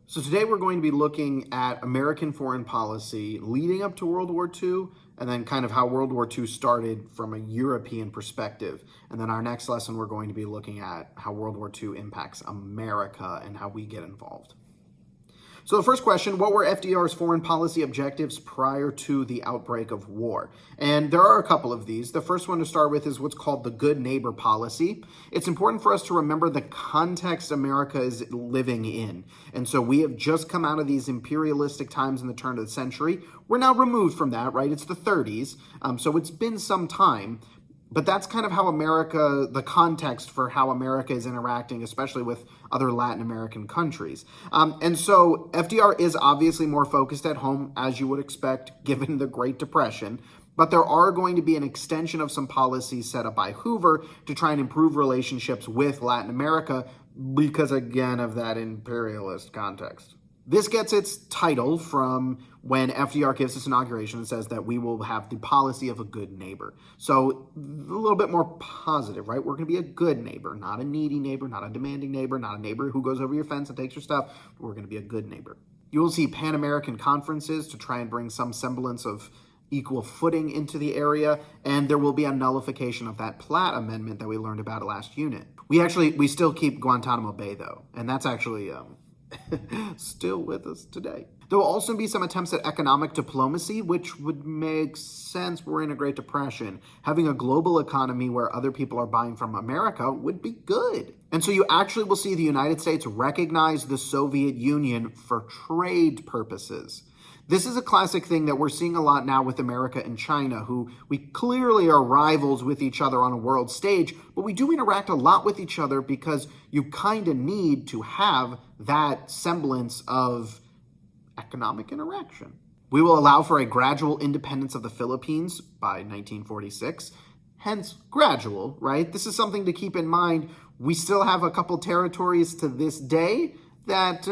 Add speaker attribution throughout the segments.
Speaker 1: So today we're going to be looking at American foreign policy leading up to World War II, and then kind of how World War II started from a European perspective. And then our next lesson, we're going to be looking at how World War II impacts America and how we get involved. So the first question, what were FDR's foreign policy objectives prior to the outbreak of war? And there are a couple of these. The first one to start with is what's called the good neighbor policy. It's important for us to remember the context America is living in. And so we have just come out of these imperialistic times in the turn of the century. We're now removed from that, right? It's the 30s. So it's been some time. But that's kind of how America, the context for how America is interacting, especially with other Latin American countries. And so FDR is obviously more focused at home, as you would expect, given the Great Depression. But there are going to be an extension of some policies set up by Hoover to try and improve relationships with Latin America because, again, of that imperialist context. This gets its title from when FDR gives his inauguration and says that we will have the policy of a good neighbor. So a little bit more positive, right? We're going to be a good neighbor, not a needy neighbor, not a demanding neighbor, not a neighbor who goes over your fence and takes your stuff. We're going to be a good neighbor. You will see Pan-American conferences to try and bring some semblance of equal footing into the area, and there will be a nullification of that Platt Amendment that we learned about last unit. We still keep Guantanamo Bay, though, and that's actually still with us today. There will also be some attempts at economic diplomacy, which would make sense. We're in a Great Depression. Having a global economy where other people are buying from America would be good. And so you actually will see the United States recognize the Soviet Union for trade purposes. This is a classic thing that we're seeing a lot now with America and China, who we clearly are rivals with each other on a world stage, but we do interact a lot with each other because you kind of need to have that semblance of economic interaction. We will allow for a gradual independence of the Philippines by 1946, hence gradual, right? This is something to keep in mind. We still have a couple territories to this day that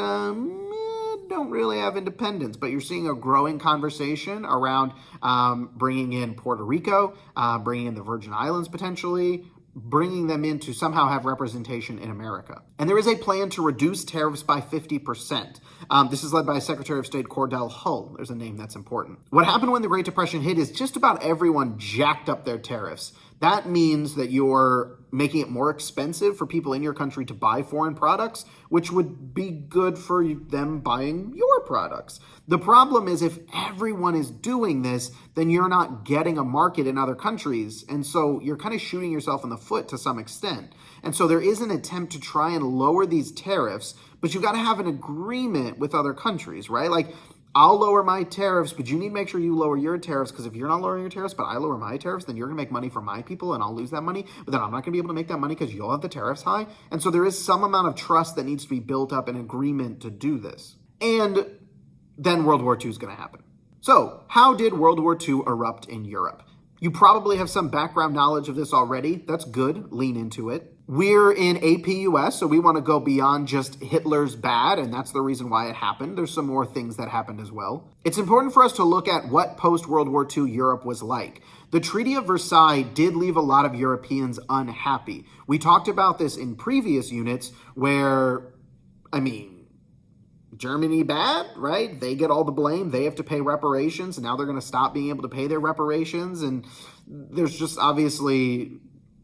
Speaker 1: don't really have independence, but you're seeing a growing conversation around bringing in Puerto Rico, bringing in the Virgin Islands potentially, bringing them in to somehow have representation in America. And there is a plan to reduce tariffs by 50%. This is led by Secretary of State Cordell Hull. There's a name that's important. What happened when the Great Depression hit is just about everyone jacked up their tariffs. That means that you're making it more expensive for people in your country to buy foreign products, which would be good for them buying your products. The problem is if everyone is doing this, then you're not getting a market in other countries. And so you're kind of shooting yourself in the foot to some extent. And so there is an attempt to try and lower these tariffs, but you've got to have an agreement with other countries, right? Like, I'll lower my tariffs, but you need to make sure you lower your tariffs, because if you're not lowering your tariffs, but I lower my tariffs, then you're going to make money for my people and I'll lose that money, but then I'm not going to be able to make that money because you'll have the tariffs high. And so there is some amount of trust that needs to be built up in agreement to do this. And then World War II is going to happen. So how did World War II erupt in Europe? You probably have some background knowledge of this already. That's good. Lean into it. We're in APUSH, so we want to go beyond just Hitler's bad, and that's the reason why it happened. There's some more things that happened as well. It's important for us to look at what post-World War II Europe was like. The Treaty of Versailles did leave a lot of Europeans unhappy. We talked about this in previous units where, Germany bad, right? They get all the blame. They have to pay reparations, and now they're going to stop being able to pay their reparations, and there's just obviously...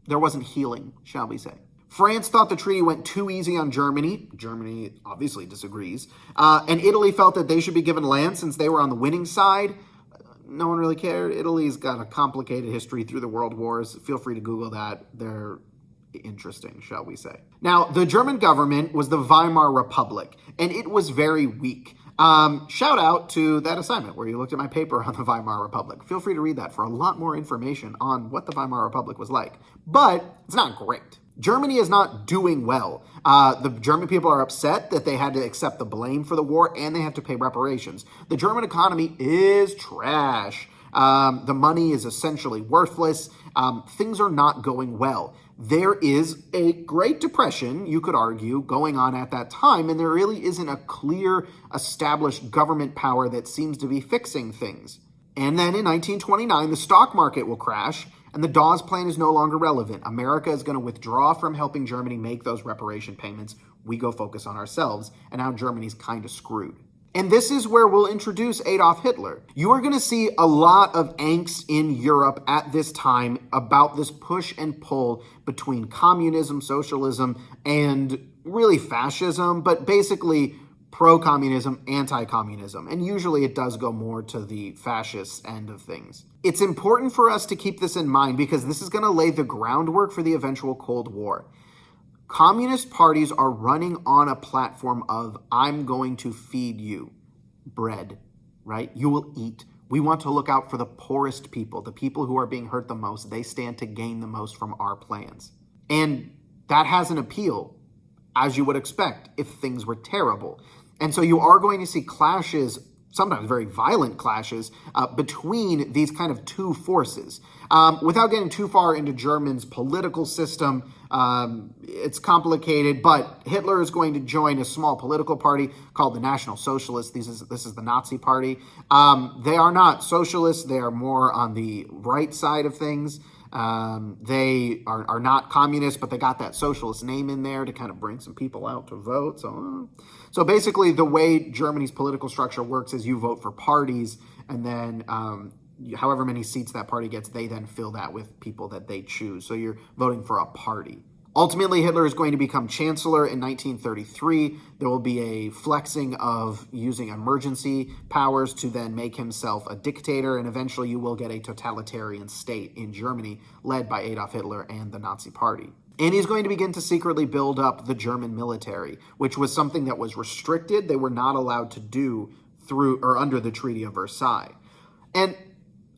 Speaker 1: there wasn't healing, shall we say. France thought the treaty went too easy on Germany. Germany obviously disagrees. And Italy felt that they should be given land since they were on the winning side. No one really cared. Italy's got a complicated history through the world wars. Feel free to Google that. They're interesting, shall we say. Now, the German government was the Weimar Republic, and it was very weak. Shout out to that assignment where you looked at my paper on the Weimar Republic. Feel free to read that for a lot more information on what the Weimar Republic was like. But it's not great. Germany is not doing well. The German people are upset that they had to accept the blame for the war and they have to pay reparations. The German economy is trash. The money is essentially worthless. Things are not going well. There is a Great Depression, you could argue, going on at that time, and there really isn't a clear established government power that seems to be fixing things. And then in 1929, the stock market will crash, And the Dawes Plan is no longer relevant. America is going to withdraw from helping Germany make those reparation payments. We go focus on ourselves, and now Germany's kind of screwed. And this is where we'll introduce Adolf Hitler. You are going to see a lot of angst in Europe at this time about this push and pull between communism, socialism, and really fascism, but basically pro-communism, anti-communism. And usually it does go more to the fascist end of things. It's important for us to keep this in mind because this is going to lay the groundwork for the eventual Cold War. Communist parties are running on a platform of, I'm going to feed you bread, right? You will eat. We want to look out for the poorest people, the people who are being hurt the most. They stand to gain the most from our plans. And that has an appeal, as you would expect, if things were terrible. And so you are going to see clashes, sometimes very violent clashes, between these kind of two forces. Without getting too far into Germany's political system, it's complicated, but Hitler is going to join a small political party called the National Socialists. This is the Nazi party. They are not socialists. They are more on the right side of things. They are not communist, but they got that socialist name in there to kind of bring some people out to vote. So basically the way Germany's political structure works is you vote for parties, and then however many seats that party gets, they then fill that with people that they choose. So you're voting for a party. Ultimately, Hitler is going to become chancellor in 1933. There will be a flexing of using emergency powers to then make himself a dictator, and eventually you will get a totalitarian state in Germany led by Adolf Hitler and the Nazi Party. And he's going to begin to secretly build up the German military, which was something that was restricted. They were not allowed to do through or under the Treaty of Versailles. And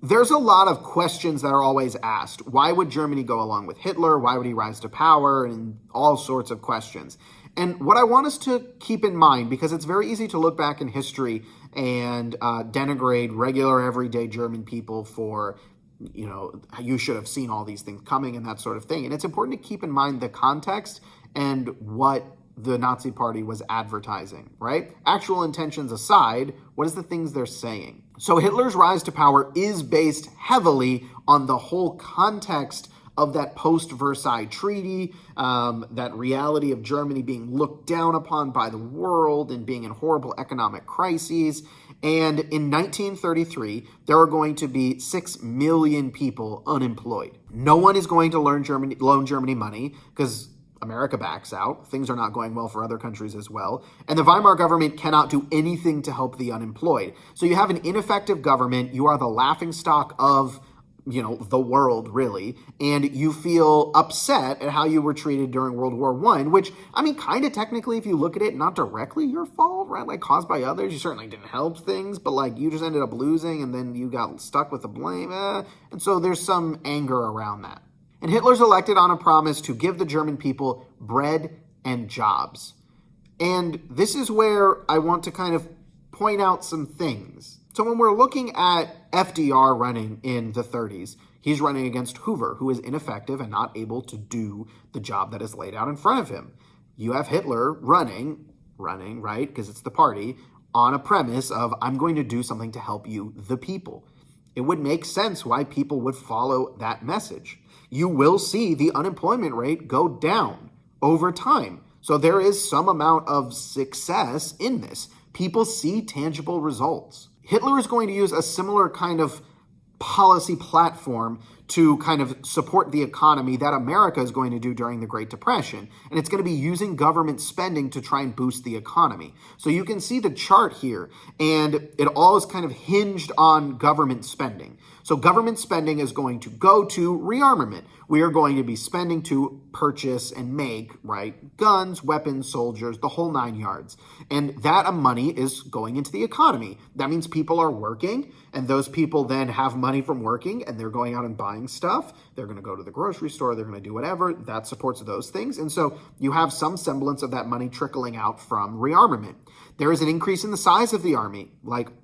Speaker 1: there's a lot of questions that are always asked. Why would Germany go along with Hitler? Why would he rise to power? And all sorts of questions. And what I want us to keep in mind, because it's very easy to look back in history and denigrate regular, everyday German people for, you should have seen all these things coming and that sort of thing. And it's important to keep in mind the context and what the Nazi Party was advertising, right? Actual intentions aside, what is the things they're saying? So Hitler's rise to power is based heavily on the whole context of that post-Versailles Treaty, that reality of Germany being looked down upon by the world and being in horrible economic crises. And in 1933, there are going to be 6 million people unemployed. No one is going to loan Germany money because America backs out. Things are not going well for other countries as well. And the Weimar government cannot do anything to help the unemployed. So you have an ineffective government. You are the laughingstock of, the world, really. And you feel upset at how you were treated during World War I, which, kind of technically, if you look at it, not directly your fault, right? Like caused by others. You certainly didn't help things, but you just ended up losing and then you got stuck with the blame. And so there's some anger around that. And Hitler's elected on a promise to give the German people bread and jobs. And this is where I want to kind of point out some things. So when we're looking at FDR running in the 30s, he's running against Hoover, who is ineffective and not able to do the job that is laid out in front of him. You have Hitler running, right, because it's the party, on a premise of, I'm going to do something to help you, the people. It would make sense why people would follow that message. You will see the unemployment rate go down over time. So there is some amount of success in this. People see tangible results. Hitler is going to use a similar kind of policy platform to kind of support the economy that America is going to do during the Great Depression. And it's going to be using government spending to try and boost the economy. So you can see the chart here, and it all is kind of hinged on government spending. So government spending is going to go to rearmament. We are going to be spending to purchase and make, right, guns, weapons, soldiers, the whole 9 yards. And that money is going into the economy. That means people are working, and those people then have money from working, and they're going out and buying stuff. They're going to go to the grocery store. They're going to do whatever. That supports those things. And so you have some semblance of that money trickling out from rearmament. There is an increase in the size of the army,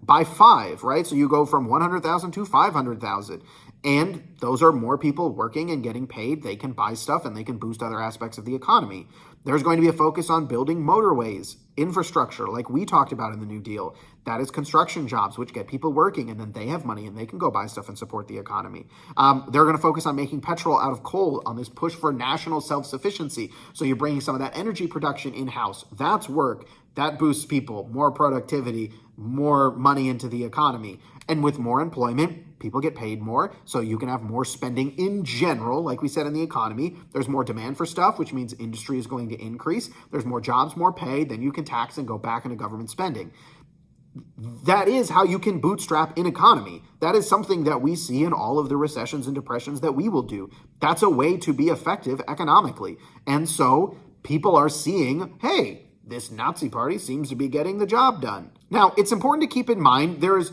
Speaker 1: by 5, right? So you go from 100,000 to 500,000. And those are more people working and getting paid. They can buy stuff and they can boost other aspects of the economy. There's going to be a focus on building motorways, infrastructure, like we talked about in the New Deal. That is construction jobs, which get people working, and then they have money and they can go buy stuff and support the economy. They're going to focus on making petrol out of coal, on this push for national self-sufficiency. So you're bringing some of that energy production in-house. That's work. That boosts people, more productivity, more money into the economy. And with more employment, people get paid more, so you can have more spending in general. Like we said in the economy, there's more demand for stuff, which means industry is going to increase. There's more jobs, more pay, then you can tax and go back into government spending. That is how you can bootstrap an economy. That is something that we see in all of the recessions and depressions that we will do. That's a way to be effective economically. And so people are seeing, hey, this Nazi party seems to be getting the job done. Now, it's important to keep in mind there is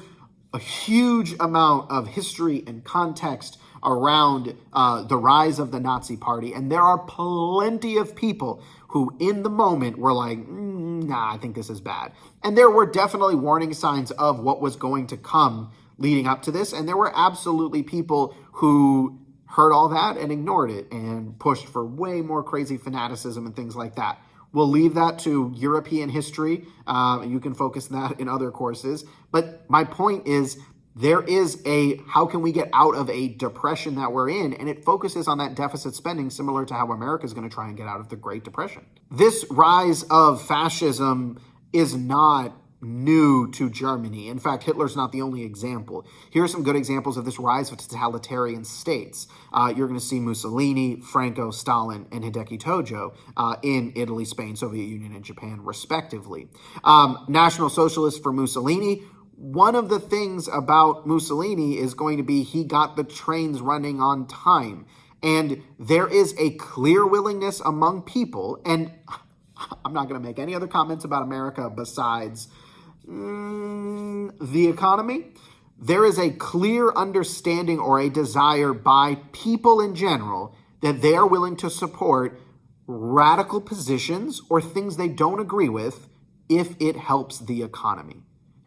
Speaker 1: a huge amount of history and context around the rise of the Nazi party. And there are plenty of people who in the moment were like, nah, I think this is bad. And there were definitely warning signs of what was going to come leading up to this. And there were absolutely people who heard all that and ignored it and pushed for way more crazy fanaticism and things like that. We'll leave that to European history, and you can focus on that in other courses. But my point is, there is a, how can we get out of a depression that we're in? And it focuses on that deficit spending, similar to how America is going to try and get out of the Great Depression. This rise of fascism is not new to Germany. In fact, Hitler's not the only example. Here are some good examples of this rise of totalitarian states. You're going to see Mussolini, Franco, Stalin, and Hideki Tojo in Italy, Spain, Soviet Union, and Japan, respectively. National Socialist for Mussolini. One of the things about Mussolini is going to be he got the trains running on time. And there is a clear willingness among people, and I'm not going to make any other comments about America besides the economy. There is a clear understanding or a desire by people in general that they are willing to support radical positions or things they don't agree with if it helps the economy.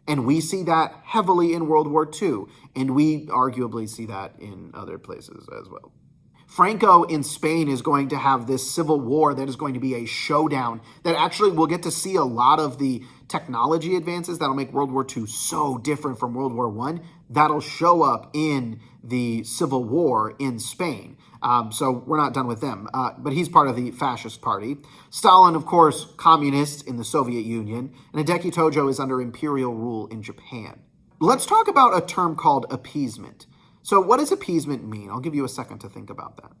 Speaker 1: And we see that heavily in World War II, and we arguably see that in other places as well. Franco in Spain is going to have this civil war that is going to be a showdown that actually we'll get to see a lot of the technology advances that'll make World War II so different from World War I. That'll show up in the civil war in Spain. So we're not done with them, but he's part of the fascist party. Stalin, of course, communist in the Soviet Union, and Hideki Tojo is under imperial rule in Japan. Let's talk about a term called appeasement. So what does appeasement mean? I'll give you a second to think about that.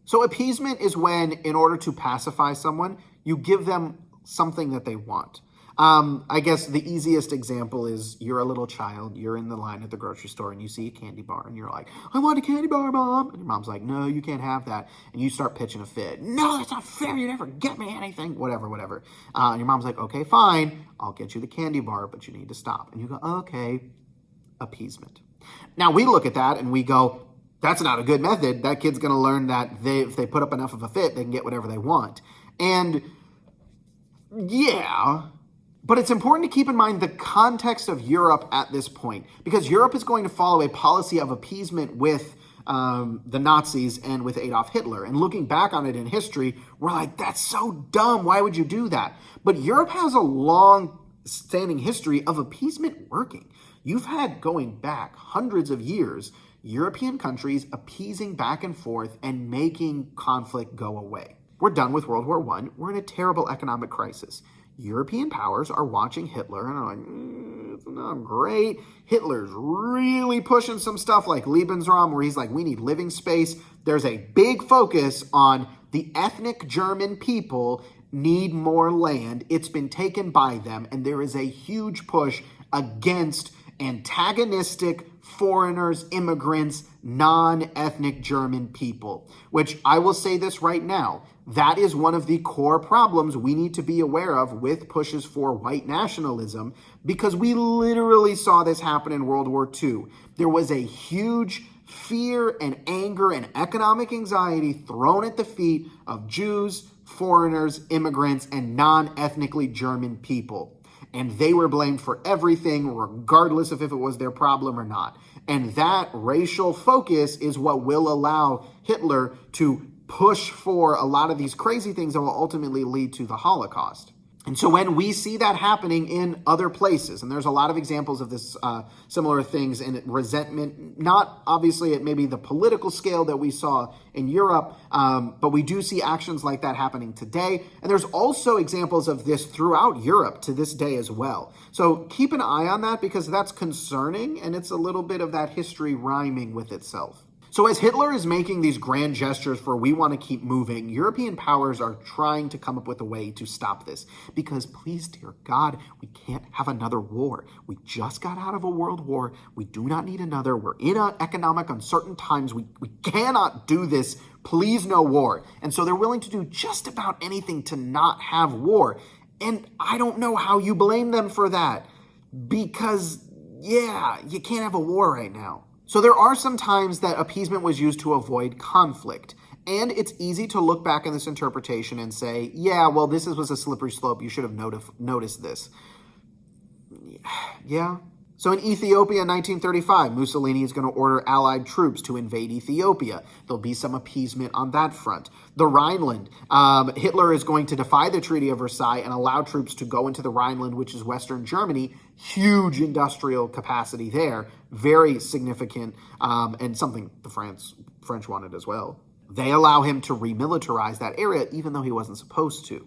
Speaker 1: So appeasement is when, in order to pacify someone, you give them something that they want. I guess the easiest example is you're a little child, you're in the line at the grocery store and you see a candy bar and you're like, I want a candy bar, Mom. And your mom's like, no, you can't have that. And you start pitching a fit. No, that's not fair. You never get me anything. Whatever. And your mom's like, okay, fine. I'll get you the candy bar, but you need to stop. And you go, okay, appeasement. Now we look at that and we go, that's not a good method. That kid's going to learn that if they put up enough of a fit, they can get whatever they want. And yeah, but it's important to keep in mind the context of Europe at this point, because Europe is going to follow a policy of appeasement with the Nazis and with Adolf Hitler. And looking back on it in history, we're like, that's so dumb. Why would you do that? But Europe has a long-standing history of appeasement working. You've had, going back hundreds of years, European countries appeasing back and forth and making conflict go away. We're done with World War I. We're in a terrible economic crisis. European powers are watching Hitler and are like, it's not great. Hitler's really pushing some stuff like Lebensraum, where he's like, we need living space. There's a big focus on the ethnic German people need more land. It's been taken by them, and there is a huge push against antagonistic foreigners, immigrants, non-ethnic German people, which I will say this right now, that is one of the core problems we need to be aware of with pushes for white nationalism, because we literally saw this happen in World War II. There was a huge fear and anger and economic anxiety thrown at the feet of Jews, foreigners, immigrants, and non-ethnically German people. and they were blamed for everything, regardless of if it was their problem or not. And that racial focus is what will allow Hitler to push for a lot of these crazy things that will ultimately lead to the Holocaust. And so when we see that happening in other places, and there's a lot of examples of this, similar things in resentment, not obviously at maybe the political scale that we saw in Europe, but we do see actions like that happening today. And there's also examples of this throughout Europe to this day as well. So keep an eye on that, because that's concerning, and it's a little bit of that history rhyming with itself. So as Hitler is making these grand gestures for we want to keep moving, European powers are trying to come up with a way to stop this. Because please, dear God, we can't have another war. We just got out of a world war. We do not need another. We're in economic uncertain times. We cannot do this. Please, no war. And so they're willing to do just about anything to not have war. And I don't know how you blame them for that. Because, yeah, you can't have a war right now. So there are some times that appeasement was used to avoid conflict. And it's easy to look back in this interpretation and say, yeah, well, this was a slippery slope. You should have noticed this. Yeah. So in Ethiopia in 1935, Mussolini is going to order Allied troops to invade Ethiopia. There'll be some appeasement on that front. The Rhineland, Hitler is going to defy the Treaty of Versailles and allow troops to go into the Rhineland, which is Western Germany. Huge industrial capacity there, very significant, and something the French wanted as well. They allow him to remilitarize that area, even though he wasn't supposed to.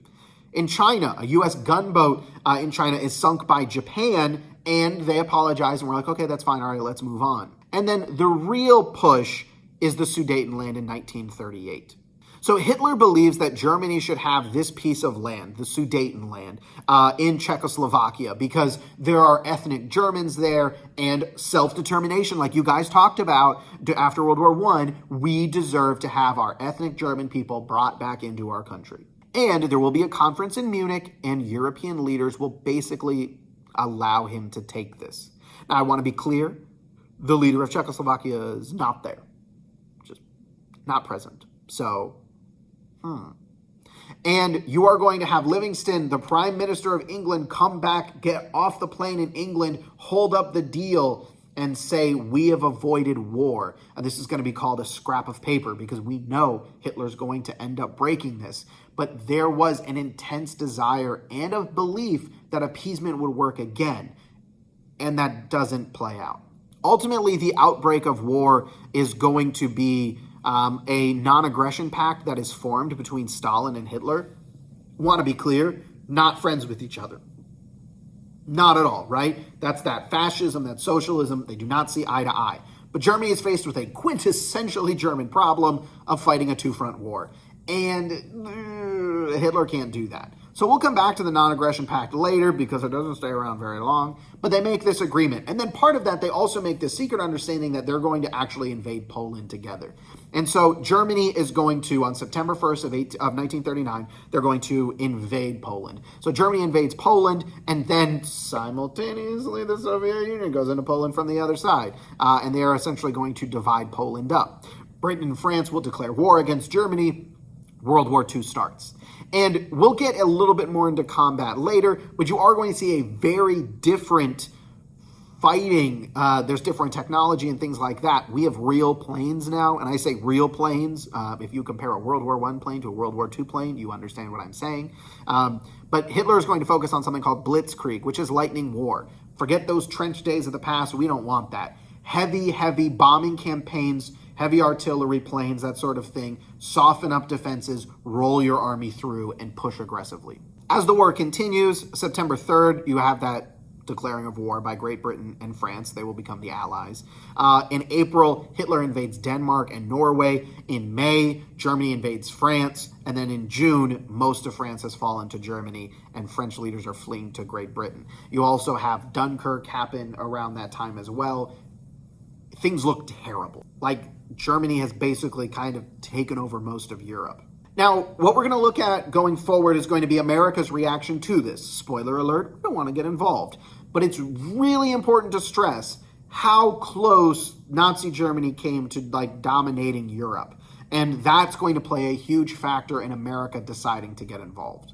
Speaker 1: In China, a U.S. gunboat in China is sunk by Japan, and they apologize, and we're like, okay, that's fine, all right, let's move on. And then the real push is the Sudetenland in 1938. So Hitler believes that Germany should have this piece of land, the Sudetenland, in Czechoslovakia, because there are ethnic Germans there and self-determination, like you guys talked about after World War I. We deserve to have our ethnic German people brought back into our country. And there will be a conference in Munich, and European leaders will basically allow him to take this. Now, I want to be clear, the leader of Czechoslovakia is not there, just not present. So, And you are going to have Livingston, the Prime Minister of England, come back, get off the plane in England, hold up the deal, and say, we have avoided war. And this is going to be called a scrap of paper, because we know Hitler's going to end up breaking this. But there was an intense desire and a belief that appeasement would work again. And that doesn't play out. Ultimately, the outbreak of war is going to be a non-aggression pact that is formed between Stalin and Hitler. Want to be clear, not friends with each other. Not at all, right? That's that fascism, that socialism. They do not see eye to eye. But Germany is faced with a quintessentially German problem of fighting a two-front war. And Hitler can't do that. So we'll come back to the non-aggression pact later, because it doesn't stay around very long. But they make this agreement. And then part of that, they also make this secret understanding that they're going to actually invade Poland together. And so Germany is going to, on September 1st of 1939, they're going to invade Poland. So Germany invades Poland, and then simultaneously the Soviet Union goes into Poland from the other side. And they are essentially going to divide Poland up. Britain and France will declare war against Germany. World War II starts. And we'll get a little bit more into combat later, but you are going to see a very different fighting. There's different technology and things like that. We have real planes now, and I say real planes. If you compare a World War I plane to a World War II plane, you understand what I'm saying. But Hitler is going to focus on something called Blitzkrieg, which is lightning war. Forget those trench days of the past. We don't want that. Heavy bombing campaigns, heavy artillery planes, that sort of thing. Soften up defenses, roll your army through, and push aggressively. As the war continues, September 3rd, you have that declaring of war by Great Britain and France. They will become the Allies. In April, Hitler invades Denmark and Norway. In May, Germany invades France. And then in June, most of France has fallen to Germany, and French leaders are fleeing to Great Britain. You also have Dunkirk happen around that time as well. Things look terrible. Like, Germany has basically kind of taken over most of Europe. Now, what we're going to look at going forward is going to be America's reaction to this. Spoiler alert, we don't want to get involved. But it's really important to stress how close Nazi Germany came to dominating Europe. And that's going to play a huge factor in America deciding to get involved.